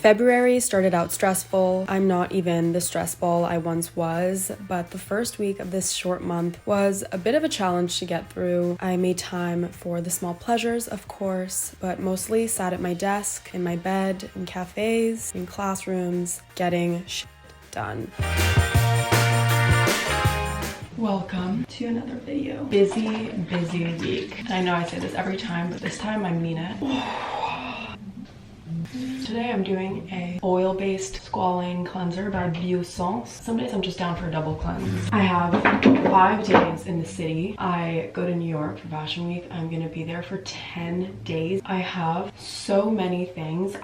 February started out stressful. I'm not even the stress ball I once was, but the first week of this short month was a bit of a challenge to get through. I made time for the small pleasures, of course, but mostly sat at my desk, in my bed, in cafes, in classrooms, getting shit done. Welcome to another video. Busy week. And I know I say this every time, but this time I mean it. Today I'm doing a oil-based squalane cleanser by Biossance. Some days I'm just down for a double cleanse. I have 5 days in the city. I go to New York for Fashion Week. I'm gonna be there for 10 days. I have so many things.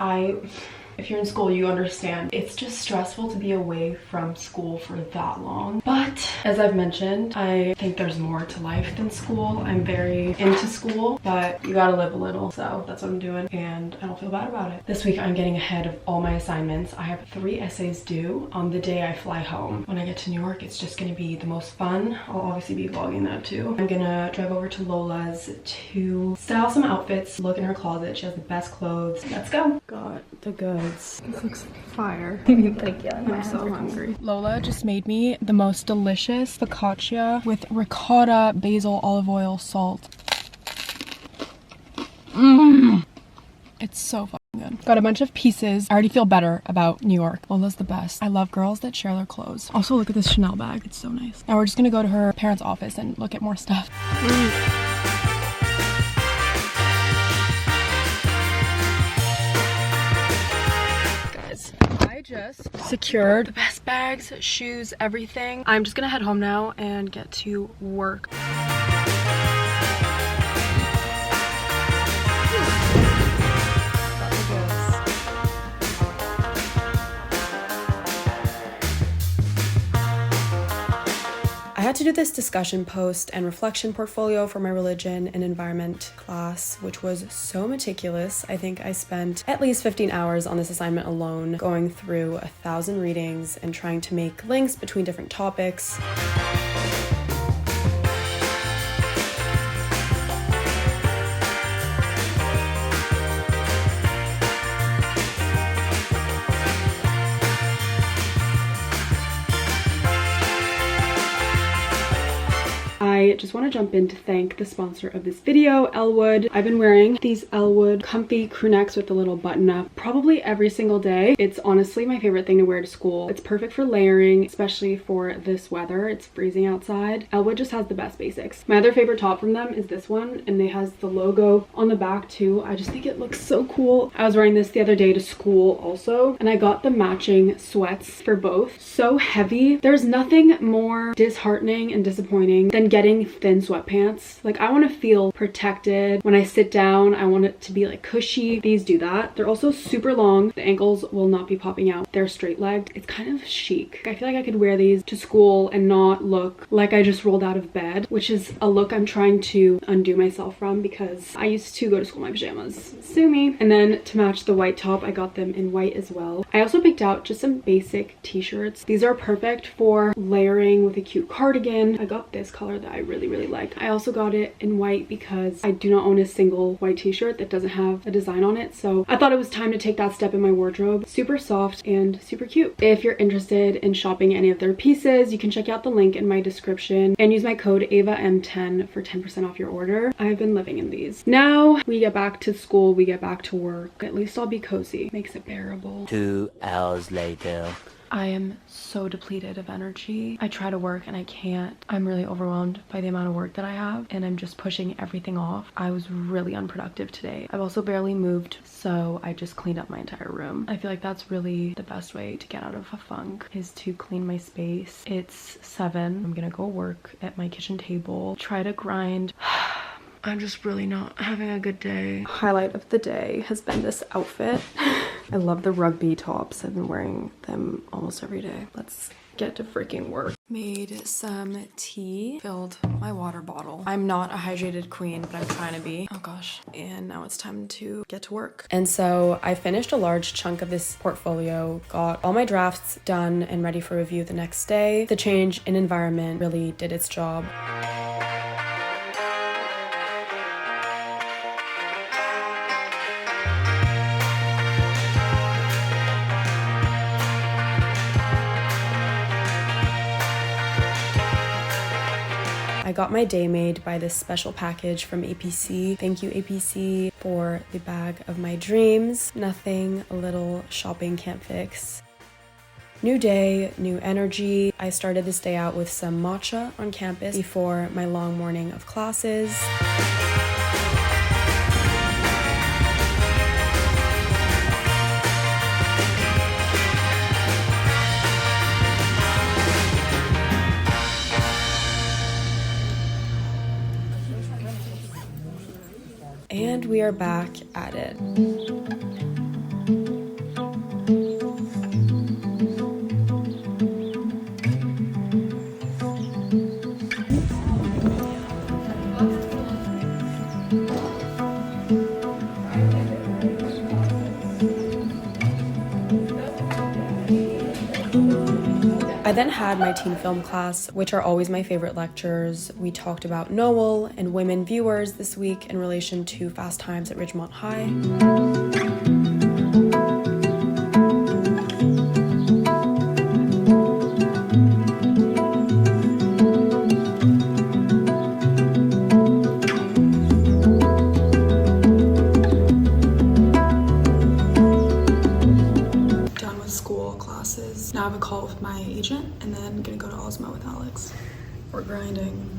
If you're in school, you understand. It's just stressful to be away from school for that long. But as I've mentioned, I think there's more to life than school. I'm very into school, but you gotta live a little. So that's what I'm doing, and I don't feel bad about it. This week, I'm getting ahead of all my assignments. I have 3 essays due on the day I fly home. When I get to New York, it's just gonna be the most fun. I'll obviously be vlogging that too. I'm gonna drive over to Lola's to style some outfits, look in her closet. She has the best clothes. Let's go. Got the goods. This looks fire. Thank you. I'm so hungry. Lola just made me the most delicious focaccia with ricotta, basil, olive oil, salt. It's so fucking good. Got a bunch of pieces. I already feel better about New York. Lola's the best. I love girls that share their clothes. Also, look at this Chanel bag. It's so nice. Now we're just gonna go to her parents' office and look at more stuff. I just secured the best bags, shoes, everything. I'm just gonna head home now and get to work. I had to do this discussion post and reflection portfolio for my religion and environment class, which was so meticulous. I think I spent at least 15 hours on this assignment alone, going through 1,000 readings and trying to make links between different topics. I just want to jump in to thank the sponsor of this video, Elwood. I've been wearing these Elwood comfy crew necks with a little button up probably every single day. It's honestly my favorite thing to wear to school. It's perfect for layering, especially for this weather. It's freezing outside. Elwood just has the best basics. My other favorite top from them is this one, and it has the logo on the back too. I just think it looks so cool. I was wearing this the other day to school also, and I got the matching sweats for both. So heavy. There's nothing more disheartening and disappointing than getting thin sweatpants. Like, I want to feel protected when I sit down. I want it to be like cushy. These do that. They're also super long. The ankles will not be popping out. They're straight legged. It's kind of chic. I feel like I could wear these to school and not look like I just rolled out of bed, which is a look I'm trying to undo myself from because I used to go to school in my pajamas. Sue me. And then to match the white top, I got them in white as well. I also picked out just some basic t-shirts. These are perfect for layering with a cute cardigan. I got this color that I really like. I also got it in white because I do not own a single white t-shirt that doesn't have a design on it, so I thought it was time to take that step in my wardrobe. Super soft and super cute. If you're interested in shopping any of their pieces, you can check out the link in my description and use my code AVAM10 for 10% off your order. I've been living in these. Now we get back to school, we get back to work. At least I'll be cozy. Makes it bearable. 2 hours later. I am so depleted of energy. I try to work and I can't. I'm really overwhelmed by the amount of work that I have, and I'm just pushing everything off. I was really unproductive today. I've also barely moved, so I just cleaned up my entire room. I feel like that's really the best way to get out of a funk, is to clean my space. It's 7. I'm gonna go work at my kitchen table, try to grind. I'm just really not having a good day. Highlight of the day has been this outfit. I love the rugby tops. I've been wearing them almost every day. Let's get to freaking work. Made some tea, filled my water bottle. I'm not a hydrated queen, but I'm trying to be. Oh gosh. And now it's time to get to work. And so I finished a large chunk of this portfolio, got all my drafts done and ready for review the next day. The change in environment really did its job. got my day made by this special package from APC. Thank you, APC, for the bag of my dreams. Nothing a little shopping can't fix. New day, new energy. I started this day out with some matcha on campus before my long morning of classes. And we are back at it. I then had my teen film class, which are always my favorite lectures. We talked about Noel and women viewers this week in relation to Fast Times at Ridgemont High. Now I have a call with my agent and then I'm gonna go to Osmo with Alex. We're grinding.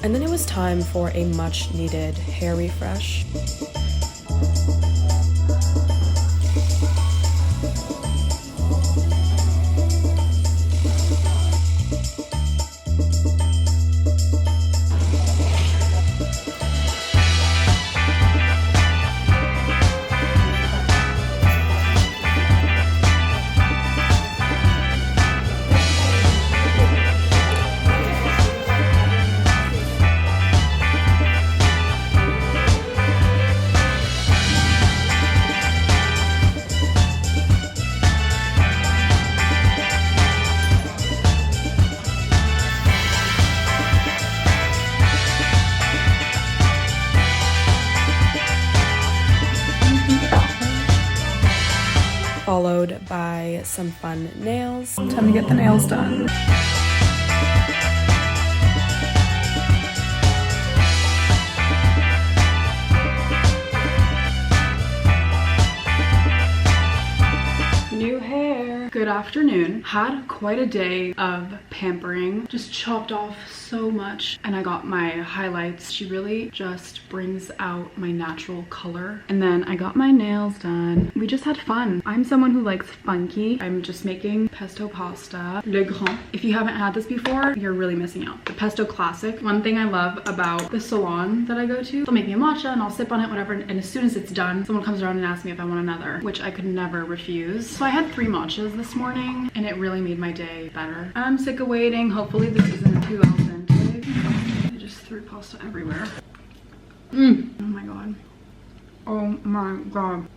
And then it was time for a much needed hair refresh. Followed by some fun nails. Time to get the nails done. New hair. Good afternoon. Had quite a day of pampering. Just chopped off so much and I got my highlights. She really just brings out my natural color. And then I got my nails done. We just had fun. I'm someone who likes funky. I'm just making pesto pasta le grand. If you haven't had this before, you're really missing out. The pesto classic. One thing I love about the salon that I go to, they'll make me a matcha and I'll sip on it, whatever, and as soon as it's done, someone comes around and asks me if I want another, which I could never refuse. So I had 3 matchas this morning and it really made my day better. I'm sick of waiting. Hopefully this isn't too al dente. I just threw pasta everywhere. Oh my god. Oh my god.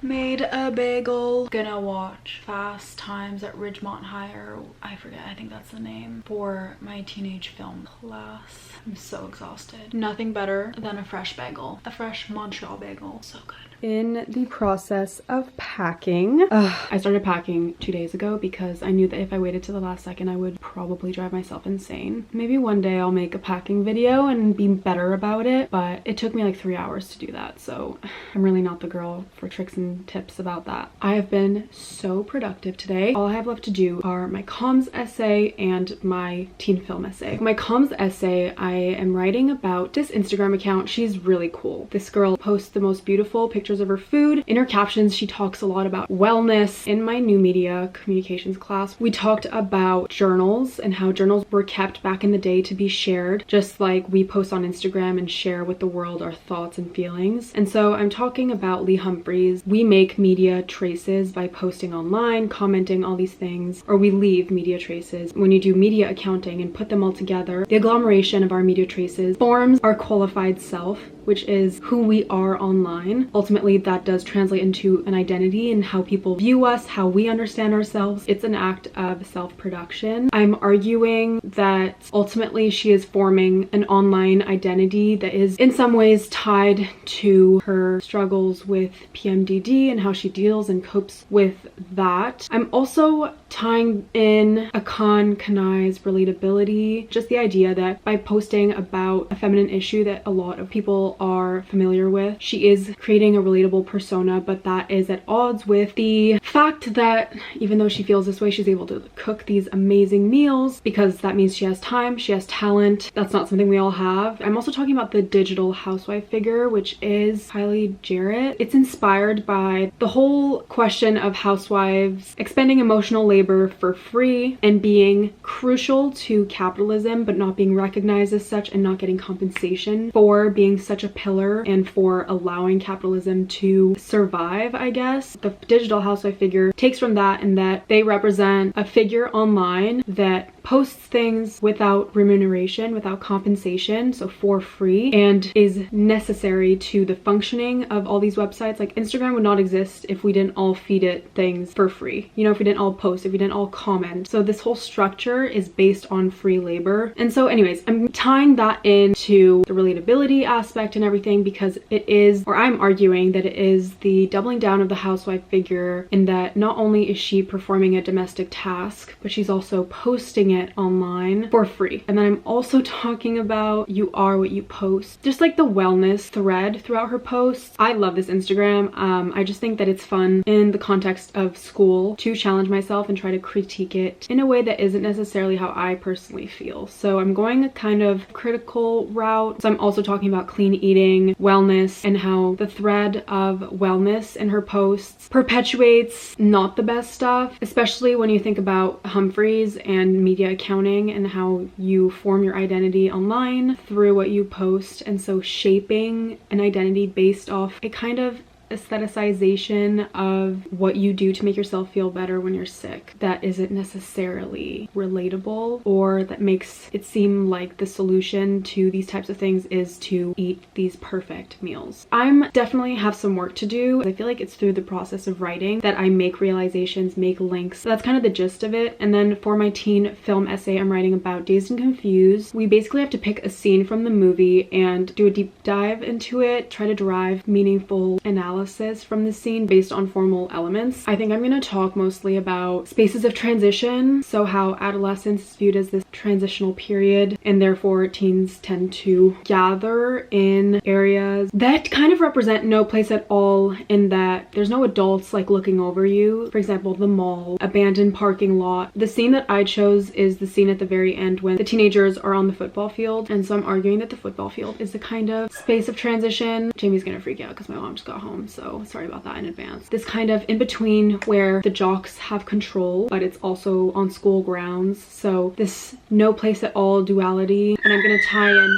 Made a bagel. Gonna watch Fast Times at Ridgemont High, or I forget, I think that's the name, for my teenage film class. I'm so exhausted. Nothing better than a fresh bagel. A fresh Montreal bagel. So good. In the process of packing. I started packing 2 days ago because I knew that if I waited to the last second, I would probably drive myself insane. Maybe one day I'll make a packing video and be better about it, but it took me like 3 hours to do that, so I'm really not the girl for tricks and tips about that. I have been so productive today. All I have left to do are my comms essay and my teen film essay. My comms essay, I am writing about this Instagram account. She's really cool. This girl posts the most beautiful pictures of her food. In her captions, she talks a lot about wellness. In my new media communications class, we talked about journals and how journals were kept back in the day to be shared, just like we post on Instagram and share with the world our thoughts and feelings. And so I'm talking about Lee Humphries. We make media traces by posting online, commenting, all these things, or we leave media traces. When you do media accounting and put them all together, the agglomeration of our media traces forms our qualified self, which is who we are online. Ultimately, that does translate into an identity and how people view us, how we understand ourselves. It's an act of self-production. I'm arguing that ultimately she is forming an online identity that is in some ways tied to her struggles with PMDD and how she deals and copes with that. I'm also tying in Kanai's relatability, just the idea that by posting about a feminine issue that a lot of people are familiar with, she is creating a relatable persona, but that is at odds with the fact that even though she feels this way, she's able to cook these amazing meals because that means she has time, she has talent. That's not something we all have. I'm also talking about the digital housewife figure, which is Kylie Jarrett. It's inspired by the whole question of housewives expending emotional labor for free and being crucial to capitalism, but not being recognized as such and not getting compensation for being such a pillar and for allowing capitalism to survive, I guess. The digital housewife figure takes from that, and that they represent a figure online that posts things without remuneration, without compensation, so for free, and is necessary to the functioning of all these websites. Like Instagram would not exist if we didn't all feed it things for free, you know, if we didn't all post, if we didn't all comment. So this whole structure is based on free labor. And so anyways, I'm tying that into the relatability aspect and everything because it is, or I'm arguing that it is the doubling down of the housewife figure in that not only is she performing a domestic task, but she's also posting it online for free. And then I'm also talking about you are what you post, just like the wellness thread throughout her posts. I love this Instagram. I just think that it's fun in the context of school to challenge myself and try to critique it in a way that isn't necessarily how I personally feel. So I'm going a kind of critical route. So I'm also talking about clean eating, wellness, and how the thread of wellness in her posts perpetuates not the best stuff, especially when you think about Humphreys and media accounting and how you form your identity online through what you post. And so shaping an identity based off a kind of aestheticization of what you do to make yourself feel better when you're sick that isn't necessarily relatable, or that makes it seem like the solution to these types of things is to eat these perfect meals. I'm definitely have some work to do. I feel like it's through the process of writing that I make realizations, make links. So that's kind of the gist of it. And then for my teen film essay I'm writing about Dazed and Confused, we basically have to pick a scene from the movie and do a deep dive into it, try to derive meaningful analysis from the scene based on formal elements. I think I'm going to talk mostly about spaces of transition, so how adolescence is viewed as this transitional period and therefore teens tend to gather in areas that kind of represent no place at all, in that there's no adults like looking over you. For example, the mall, abandoned parking lot. The scene that I chose is the scene at the very end when the teenagers are on the football field, and so I'm arguing that the football field is the kind of space of transition. Jamie's gonna freak out because my mom just got home, so sorry about that in advance. This kind of in between where the jocks have control, but it's also on school grounds. So this no place at all duality. And I'm gonna tie in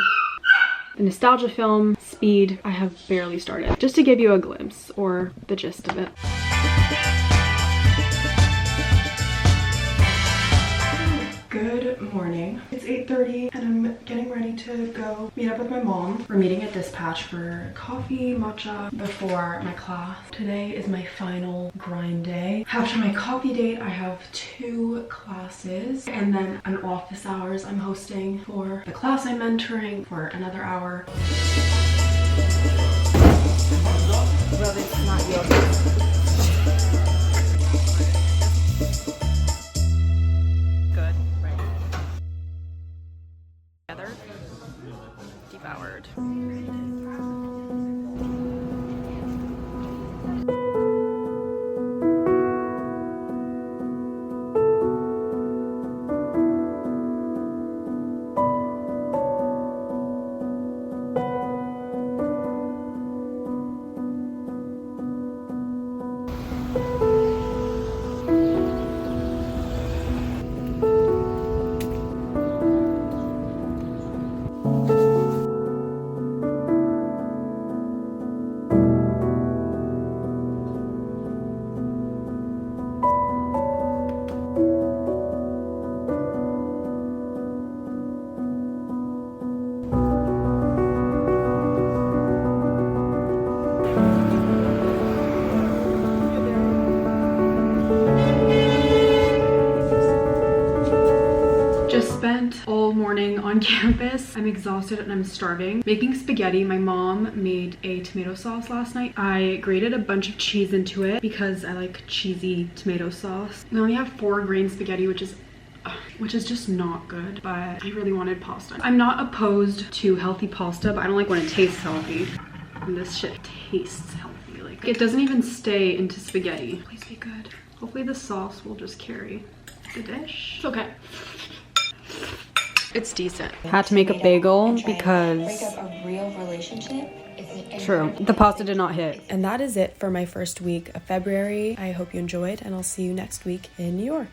the nostalgia film Speed. I have barely started, just to give you a glimpse or the gist of it. Good morning. It's 8:30 and I'm getting ready to go meet up with my mom. We're meeting at Dispatch for coffee, matcha before my class. Today is my final grind day. After my coffee date, I have 2 classes and then an office hours I'm hosting for the class I'm mentoring for another hour. Well, it's not yours. Devoured. all morning on campus. I'm exhausted and I'm starving. Making spaghetti. My mom made a tomato sauce last night. I grated a bunch of cheese into it because I like cheesy tomato sauce. We only have 4 grain spaghetti, which is just not good, but I really wanted pasta. I'm not opposed to healthy pasta, but I don't like when it tastes healthy. And this shit tastes healthy. Like, it doesn't even stay into spaghetti. Please be good. Hopefully the sauce will just carry the dish. It's okay. It's decent. Had to make a bagel because break up a real relationship. true, the pasta did not hit. And that is it for my first week of February. I hope you enjoyed, and I'll see you next week in New York.